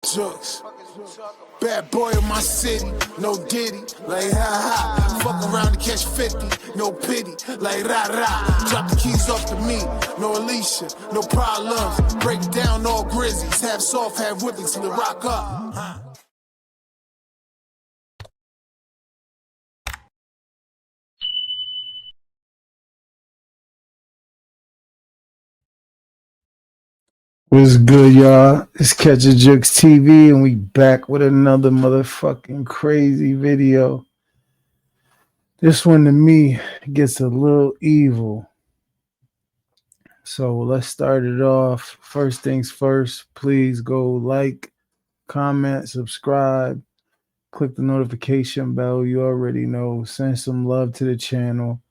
Jokes. Bad boy in my city, no diddy, like ha ha. Fuck around to catch 50, no pity, like rah rah. Drop the keys off to me, no Alicia, no problems. Break down all grizzlies, half soft, half whipping till it rock up. What's good, y'all? It's Catch a Jukes TV, and we back with another motherfucking crazy video. This one to me gets a little evil. So let's start it off. First things first, please go like, comment, subscribe, click the notification bell. You already know. Send some love to the channel.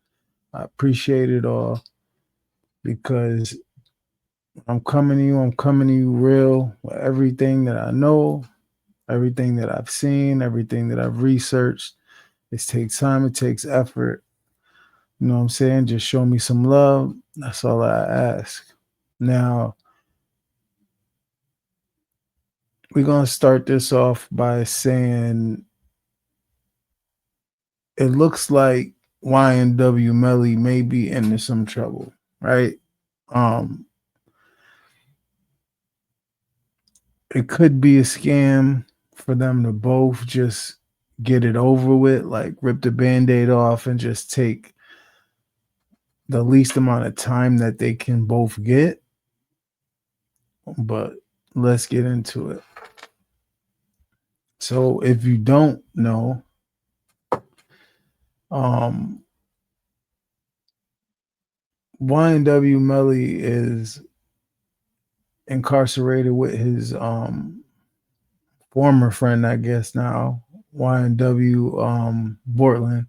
I appreciate it all because I'm coming to you real with everything that I know. Everything that I've seen, everything that I've researched, it takes time, it takes effort. You know what I'm saying? Just show me some love. That's all I ask. Now, we're going to start this off by saying it looks like Y&W Melly may be into some trouble, right? It could be a scam for them to both just get it over with, like rip the band-aid off and just take the least amount of time that they can both get. But let's get into it. So if you don't know, Y&W Melly is incarcerated with his former friend, I guess now, Y&W Bortlen,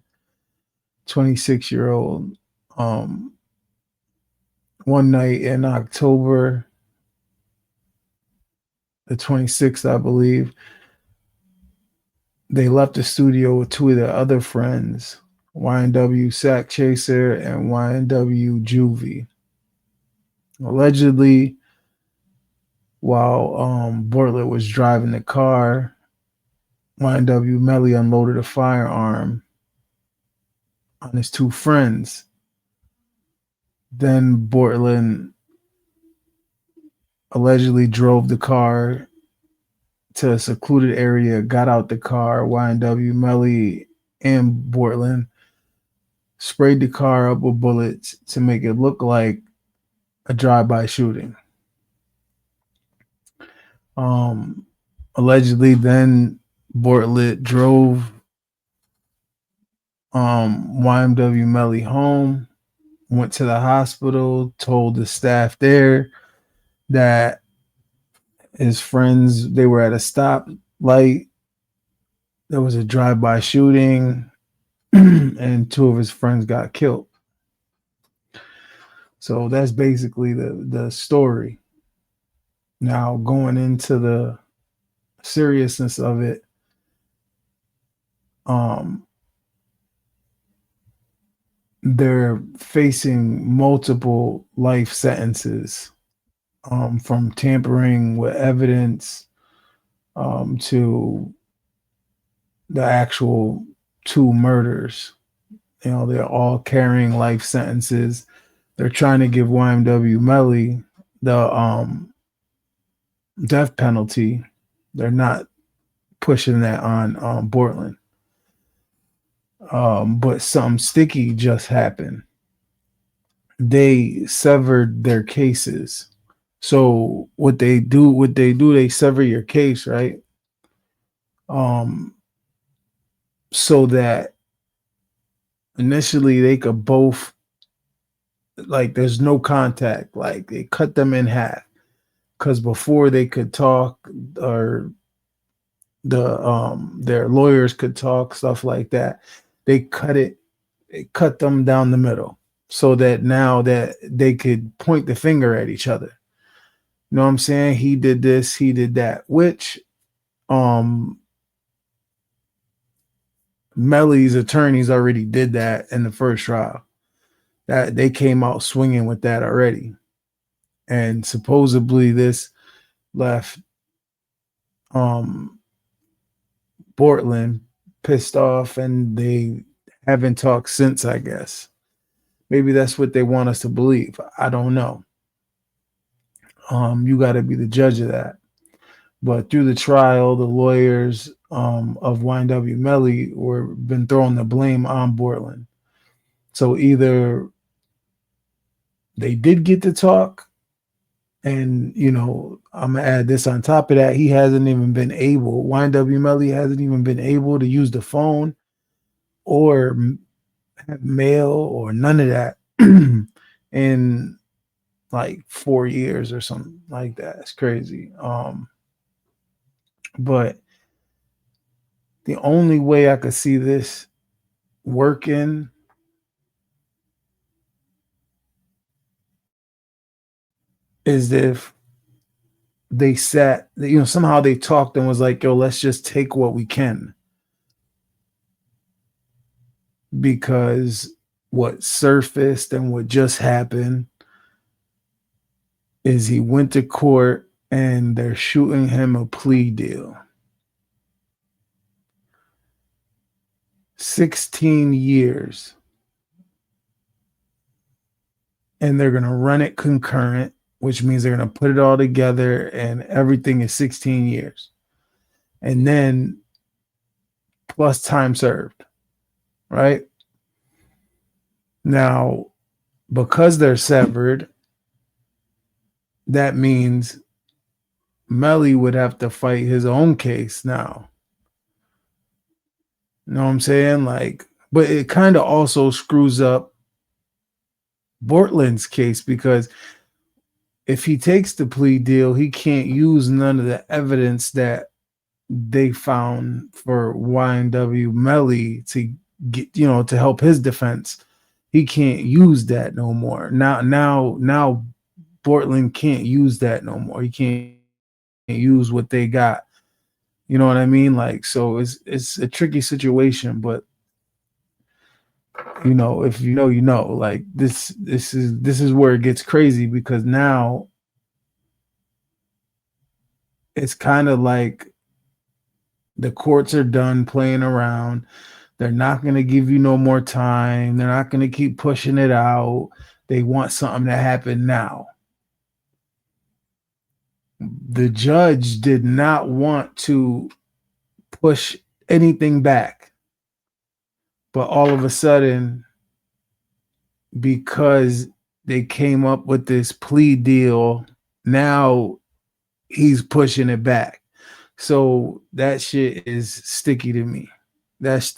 26-year-old. One night in October the 26th, I believe, they left the studio with two of their other friends, Y&W Sack Chaser and Y&W Juvie. Allegedly, while Bortlet was driving the car, Y&W Melly unloaded a firearm on his two friends. Then Bortlen allegedly drove the car to a secluded area, got out the car. Y&W Melly and Bortlen sprayed the car up with bullets to make it look like a drive-by shooting. Allegedly, then Bortlet drove Y&W Melly home, went to the hospital, told the staff there that his friends, they were at a stoplight. There was a drive-by shooting and two of his friends got killed. So that's basically the story. Now, going into the seriousness of it, they're facing multiple life sentences, from tampering with evidence to the actual two murders. You know, they're all carrying life sentences. They're trying to give Y&W Melly the death penalty. They're not pushing that on Bortlen. But something sticky just happened. They severed their cases. So what they do, they sever your case, right? So that initially they could both, like, there's no contact. Like, they cut them in half because before they could talk, or their lawyers could talk, stuff like that. They cut them down the middle so that now that they could point the finger at each other. You know what I'm saying? He did this, he did that, which Melly's attorneys already did that in the first trial. That they came out swinging with that already. And supposedly this left Bortlen pissed off, and they haven't talked since, I guess. Maybe that's what they want us to believe. I don't know. You got to be the judge of that. But through the trial, the lawyers of YNW Melly were been throwing the blame on Bortlen. So either they did get to talk, and I'm gonna add this on top of that. He hasn't even been able. YNW Melly hasn't even been able to use the phone or mail or none of that in like 4 years or something like that. It's crazy. But the only way I could see this working is if they sat, somehow they talked and was like, yo, let's just take what we can. Because what surfaced and what just happened is he went to court and they're shooting him a plea deal. 16 years. And they're going to run it concurrent, which means they're going to put it all together and everything is 16 years. And then plus time served, right? Now, because they're severed, that means Melly would have to fight his own case now. You know what I'm saying? But it kind of also screws up Bortlen's case, because if he takes the plea deal, he can't use none of the evidence that they found for YNW Melly to get, to help his defense. He can't use that no more. Now Bortlen can't use that no more. He can't use what they got. You know what I mean? So it's a tricky situation, but if this is where it gets crazy, because now it's kind of like the courts are done playing around. They're not going to give you no more time. They're not going to keep pushing it out. They want something to happen now. The judge did not want to push anything back. But all of a sudden, because they came up with this plea deal, now he's pushing it back. So that shit is sticky to me. That's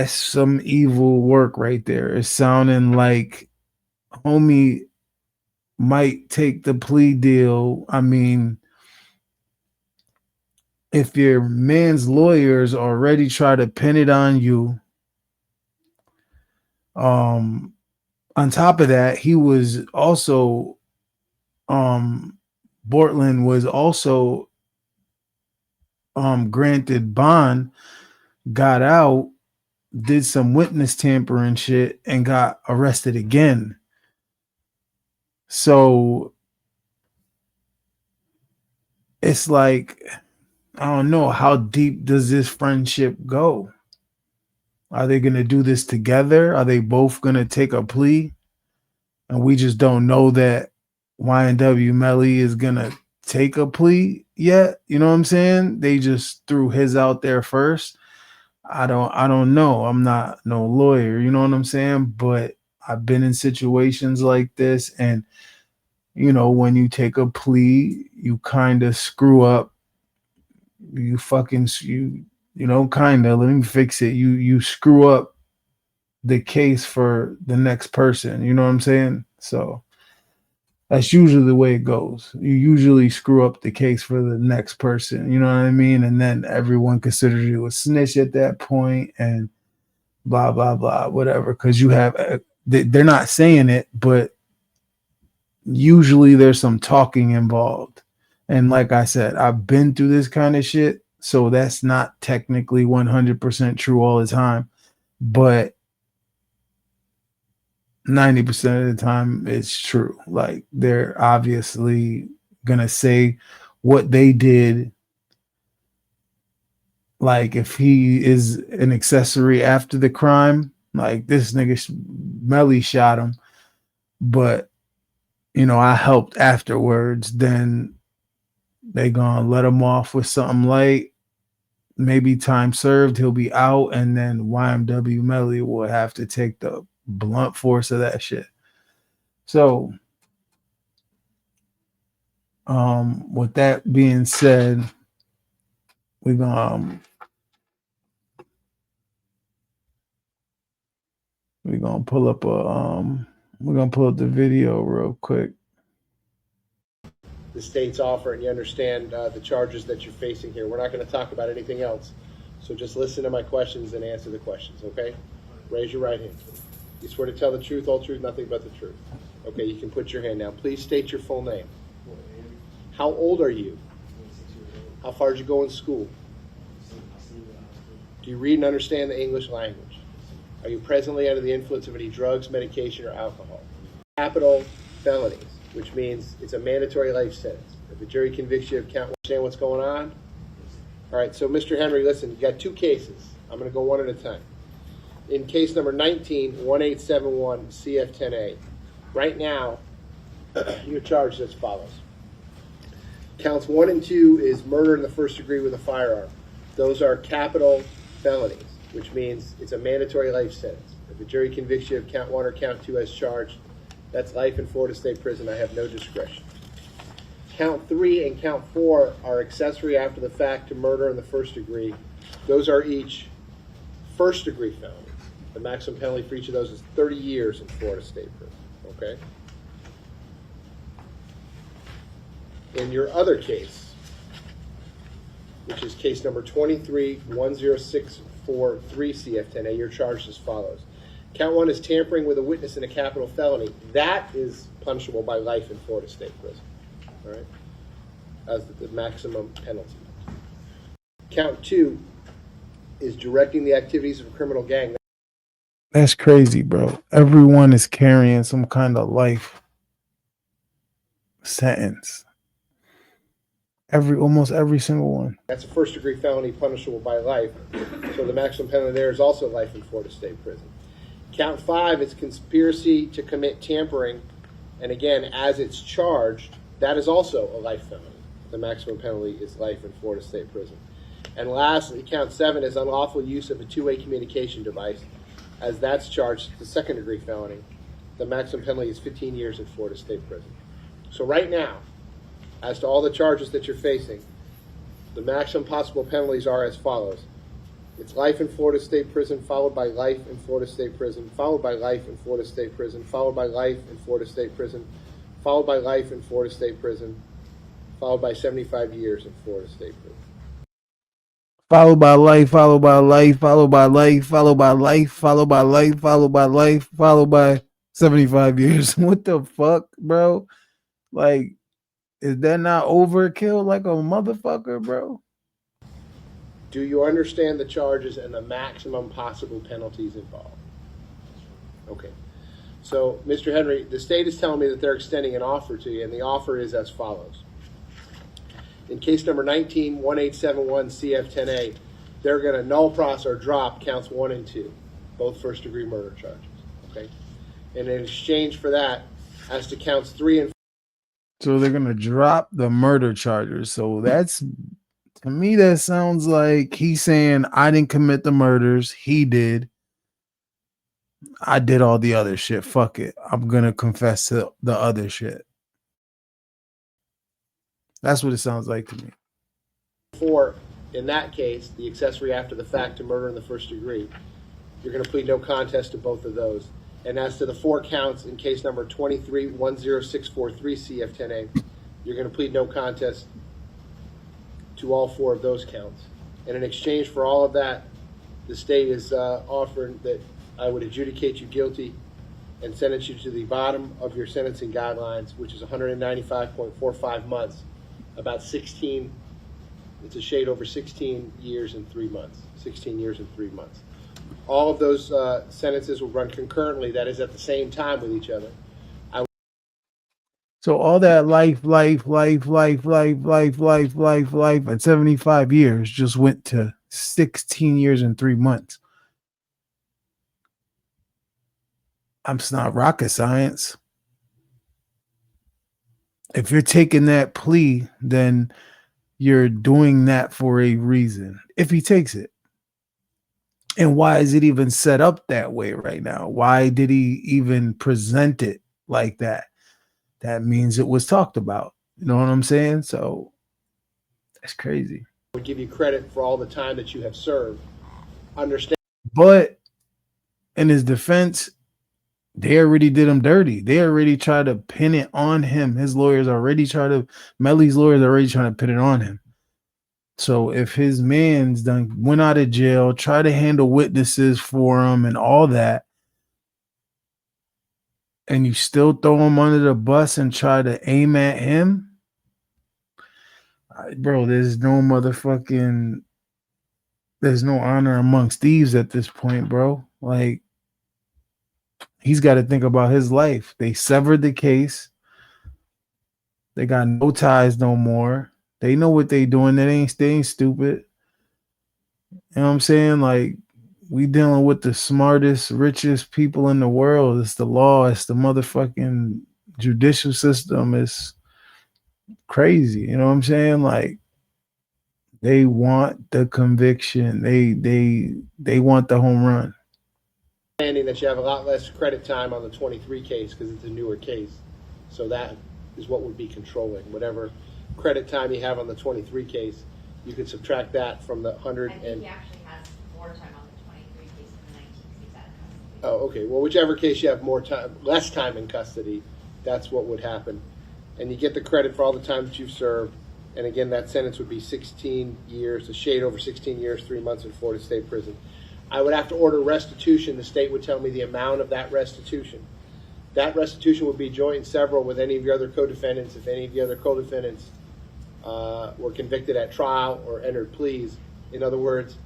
some evil work right there. It's sounding like homie might take the plea deal. I mean, if your man's lawyers already try to pin it on you, on top of that, he was also Bortlen was also granted bond, got out, did some witness tampering shit, and got arrested again. So it's like, I don't know, how deep does this friendship go? Are they going to do this together? Are they both going to take a plea? And we just don't know that YNW Melly is going to take a plea yet. You know what I'm saying? They just threw his out there first. I don't know. I'm not no lawyer, you know what I'm saying? But I've been in situations like this, and when you take a plea, you kind of screw up. You kind of, let me fix it. You screw up the case for the next person, you know what I'm saying? So that's usually the way it goes. You usually screw up the case for the next person, you know what I mean? And then everyone considers you a snitch at that point, and blah, blah, blah, whatever. Because they're not saying it, but usually there's some talking involved. And like I said, I've been through this kind of shit, so that's not technically 100% true all the time, but 90% of the time it's true. Like, they're obviously gonna say what they did. Like if he is an accessory after the crime, like this nigga Melly shot him, but I helped afterwards, then they gonna let him off with something light. Maybe time served, he'll be out, and then YMW Melly will have to take the blunt force of that shit. So, with that being said, we're gonna pull up the video real quick. The state's offer, and you understand the charges that you're facing here. We're not going to talk about anything else. So just listen to my questions and answer the questions, okay? Raise your right hand. You swear to tell the truth, all truth, nothing but the truth. Okay, you can put your hand down. Please state your full name. How old are you? How far did you go in school? Do you read and understand the English language? Are you presently under the influence of any drugs, medication, or alcohol? Capital felonies, which means it's a mandatory life sentence. If the jury convicts you of count, understand what's going on? All right, so Mr. Henry, listen, you got two cases. I'm going to go one at a time. In case number 19-1871 CF10A, right now, you're charged as follows. Counts 1 and 2 is murder in the first degree with a firearm. Those are capital felonies, which means it's a mandatory life sentence. If the jury convicts you of count 1 or count 2 as charged, that's life in Florida State Prison. I have no discretion. Count 3 and count 4 are accessory after the fact to murder in the first degree. Those are each first degree felonies. The maximum penalty for each of those is 30 years in Florida State Prison. Okay? In your other case, which is case number 23-10643 CF10A, you're charged as follows. Count 1 is tampering with a witness in a capital felony. That is punishable by life in Florida State Prison. All right? As the maximum penalty. Count 2 is directing the activities of a criminal gang. That's crazy, bro. Everyone is carrying some kind of life sentence. Almost every single one. That's a first degree felony punishable by life. So the maximum penalty there is also life in Florida State Prison. Count 5 is conspiracy to commit tampering. And again, as it's charged, that is also a life felony. The maximum penalty is life in Florida State Prison. And lastly, count 7 is unlawful use of a two-way communication device. As that's charged, the second degree felony. The maximum penalty is 15 years in Florida State Prison. So right now, as to all the charges that you're facing, the maximum possible penalties are as follows. It's life in Florida State Prison, followed by life in Florida State Prison, followed by life in Florida State Prison, followed by life in Florida State Prison, followed by life in Florida State Prison, followed by 75 years in Florida State Prison. Followed by life, followed by life, followed by life, followed by life, followed by life, followed by life, followed by 75 years. What the fuck, bro? Like, is that not overkill like a motherfucker, bro? Do you understand the charges and the maximum possible penalties involved? Okay. So, Mr. Henry, the state is telling me that they're extending an offer to you, and the offer is as follows. In case number 19-1871 CF10A, they're going to null pros or drop counts 1 and 2, both first degree murder charges. Okay? And in exchange for that, as to counts 3 and 4. So they're going to drop the murder charges. So that's, to me, that sounds like he's saying, I didn't commit the murders. He did. I did all the other shit. Fuck it. I'm going to confess to the other shit. That's what it sounds like to me. 4, in that case, the accessory after the fact to murder in the first degree, you're going to plead no contest to both of those. And as to the 4 counts in case number 23-10643 CF10A, you're going to plead no contest to all 4 of those counts. And in exchange for all of that, the state is offering that I would adjudicate you guilty and sentence you to the bottom of your sentencing guidelines, which is 195.45 months, about 16, it's a shade over 16 years and 3 months. 16 years and 3 months. All of those sentences will run concurrently, that is at the same time with each other. So all that life at 75 years just went to 16 years and 3 months. It's not rocket science. If you're taking that plea, then you're doing that for a reason. If he takes it. And why is it even set up that way right now? Why did he even present it like that? That means it was talked about. You know what I'm saying? So that's crazy. I would give you credit for all the time that you have served. Understand. But in his defense, they already did him dirty. They already tried to pin it on him. His lawyers already tried to, Melly's lawyers already trying to pin it on him. So if his man's done went out of jail, try to handle witnesses for him and all that, and you still throw him under the bus and try to aim at him, bro, there's no honor amongst thieves at this point, bro. Like, he's got to think about his life. They severed the case. They got no ties no more. They know what they doing. They ain't stupid. You know what I'm saying? Like, we dealing with the smartest, richest people in the world. It's the law. It's the motherfucking judicial system. It's crazy. You know what I'm saying? Like, they want the conviction. They want the home run. Understanding that you have a lot less credit time on the 23 case because it's a newer case. So that is what would be controlling. Whatever credit time you have on the 23 case, you can subtract that from the 100. I think he actually has more time on the 23 case than the 19 because he's out of custody. Oh, okay. Well, whichever case you have more time, less time in custody, that's what would happen. And you get the credit for all the time that you've served. And again, that sentence would be 16 years, a shade over 16 years, 3 months in Florida State Prison. I would have to order restitution. The state would tell me the amount of that restitution. That restitution would be joint and several with any of your other co-defendants. If any of the other co-defendants were convicted at trial or entered pleas. In other words,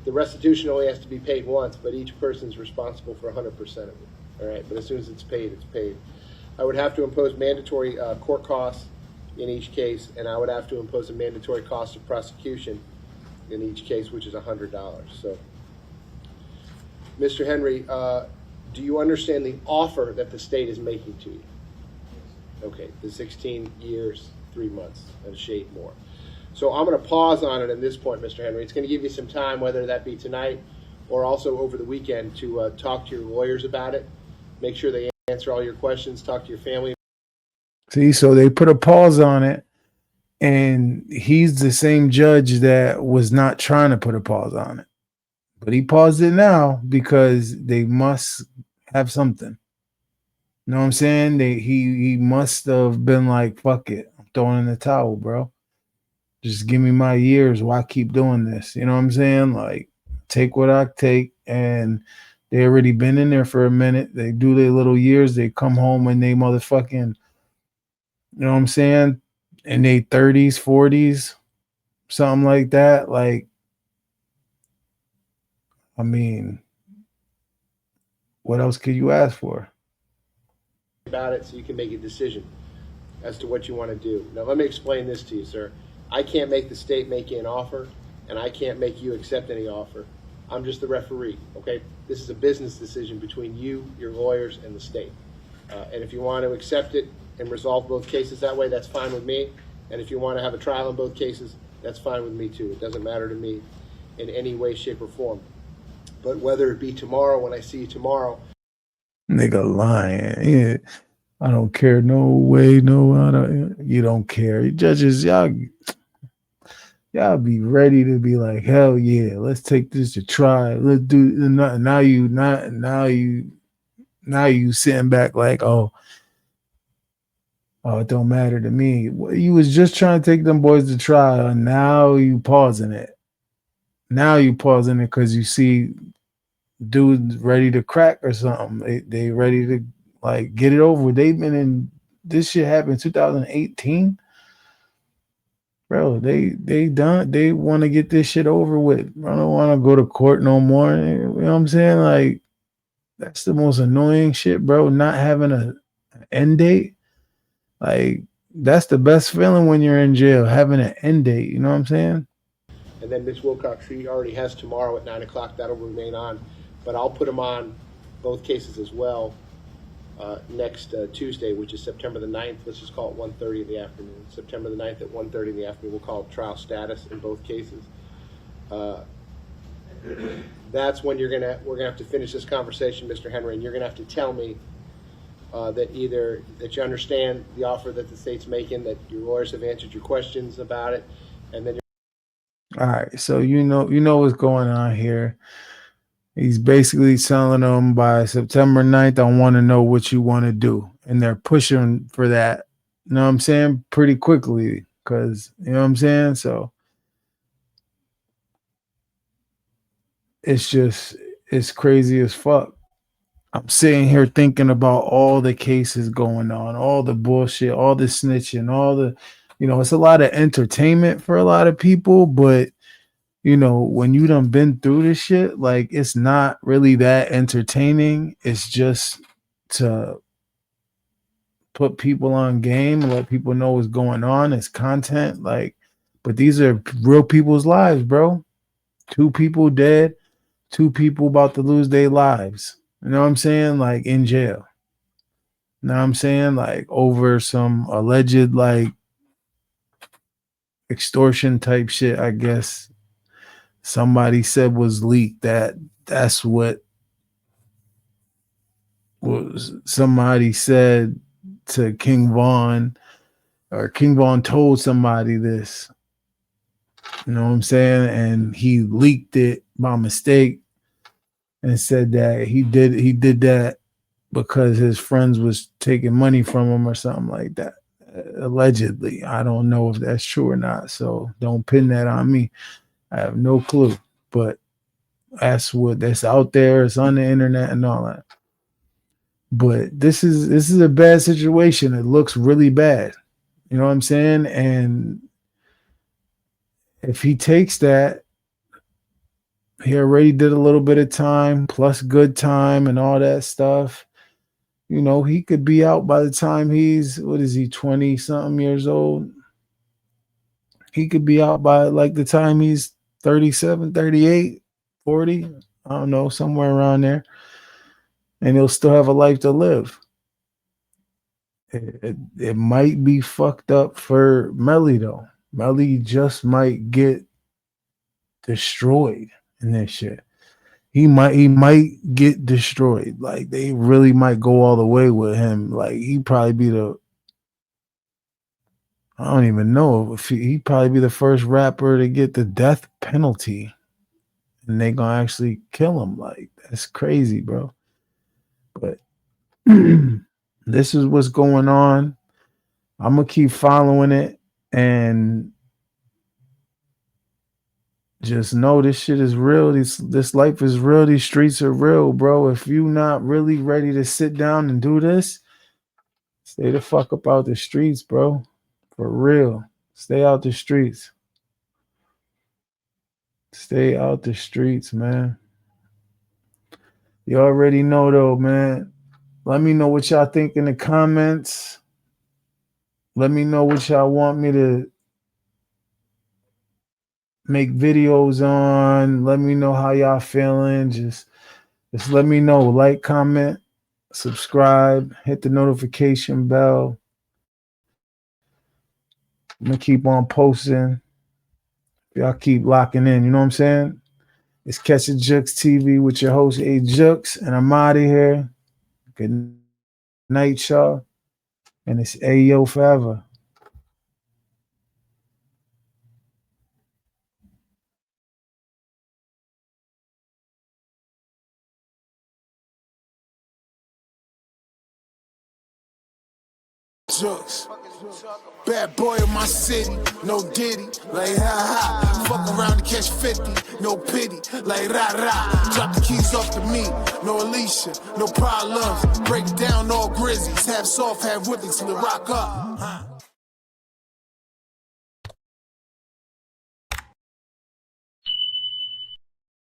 the restitution only has to be paid once, but each person is responsible for 100% of it. All right, but as soon as it's paid, it's paid. I would have to impose mandatory court costs in each case, and I would have to impose a mandatory cost of prosecution in each case, which is $100. So, Mr. Henry, do you understand the offer that the state is making to you? Okay, the 16 years, 3 months, and a shade more. So I'm going to pause on it at this point, Mr. Henry. It's going to give you some time, whether that be tonight or also over the weekend, to talk to your lawyers about it. Make sure they answer all your questions, talk to your family. See, so they put a pause on it, and he's the same judge that was not trying to put a pause on it. But he paused it now because they must have something. You know what I'm saying? He must have been like, fuck it, I'm throwing in the towel, bro. Just give me my years. Why keep doing this? You know what I'm saying? Like, take what I take. And they already been in there for a minute. They do their little years. They come home and they motherfucking, you know what I'm saying? In their 30s, 40s, something like that. Like, I mean, what else could you ask for? About it so you can make a decision as to what you want to do. Now, let me explain this to you, sir. I can't make the state make you an offer, and I can't make you accept any offer. I'm just the referee, okay? This is a business decision between you, your lawyers, and the state. And if you want to accept it and resolve both cases that way, that's fine with me. And if you want to have a trial in both cases, that's fine with me too. It doesn't matter to me in any way, shape, or form. But whether it be tomorrow, when I see you tomorrow. Nigga lying. Yeah. I don't care. No way. No, you don't care. Judges, y'all be ready to be like, hell yeah, let's take this to trial. Let's do. Now you sitting back like, oh, it don't matter to me. You was just trying to take them boys to trial, and now you pausing it. Now you pausing it because you see dudes ready to crack or something. They ready to like get it over with. They've been in this shit happened in 2018. Bro, they done. They want to get this shit over with. I don't want to go to court no more. You know what I'm saying? Like, that's the most annoying shit, bro. Not having an end date. Like, that's the best feeling when you're in jail, having an end date. You know what I'm saying? And then Ms. Wilcox, she already has tomorrow at 9 o'clock. That'll remain on. But I'll put them on both cases as well next Tuesday, which is September the 9th. Let's just call it 1:30 in the afternoon. September the 9th at 1:30 in the afternoon. We'll call it trial status in both cases. That's when we're gonna have to finish this conversation, Mr. Henry, and you're gonna have to tell me that either that you understand the offer that the state's making, that your lawyers have answered your questions about it, and then All right. So you know what's going on here. He's basically telling them by September 9th, I want to know what you want to do. And they're pushing for that. You know what I'm saying? Pretty quickly. Because, you know what I'm saying? So it's crazy as fuck. I'm sitting here thinking about all the cases going on, all the bullshit, all the snitching, all the, it's a lot of entertainment for a lot of people, but when you done been through this shit, like, it's not really that entertaining. It's just to put people on game, let people know what's going on. It's content, like, but these are real people's lives, bro. 2 people dead, 2 people about to lose their lives. You know what I'm saying? Like, in jail. You know what I'm saying? Like, over some alleged, like, extortion type shit, I guess. Somebody said was leaked. That's what was somebody said to King Von, or King Von told somebody this. You know what I'm saying? And he leaked it by mistake and said that he did that because his friends was taking money from him or something like that. Allegedly. I don't know if that's true or not. So don't pin that on me. I have no clue. But that's out there. It's on the internet and all that. But this is a bad situation. It looks really bad. You know what I'm saying? And if he takes that, he already did a little bit of time plus good time and all that stuff. He could be out by the time he's, 20 something years old. He could be out by like the time he's 37, 38, 40. I don't know, somewhere around there. And he'll still have a life to live. It might be fucked up for Melly though. Melly just might get destroyed in this shit. He might get destroyed. Like, they really might go all the way with him. Like, he'd probably be I don't even know if he'd probably be the first rapper to get the death penalty, and they gonna actually kill him. Like, that's crazy, bro. But this is what's going on. I'm gonna keep following it, and just know this shit is real. This life is real. These streets are real, bro. If you not really ready to sit down and do this, stay the fuck up out the streets, bro. For real. Stay out the streets. Stay out the streets, man. You already know though, man. Let me know what y'all think in the comments. Let me know what y'all want me to make videos on. Let me know how y'all feeling. Just let me know. Like, comment, subscribe, hit the notification bell. I'm gonna keep on posting. Y'all keep locking in. You know what I'm saying? It's Catch a Jux TV with your host A Jux, and I'm out of here. Good night, y'all. And it's Ayo forever. Jux. Bad boy in my city, no diddy, like ha ha. Fuck around to catch 50, no pity, like rah rah. Drop the keys off to me, no Alicia, no problems. Break down all grizzlies, half soft, half whipping till it rock up.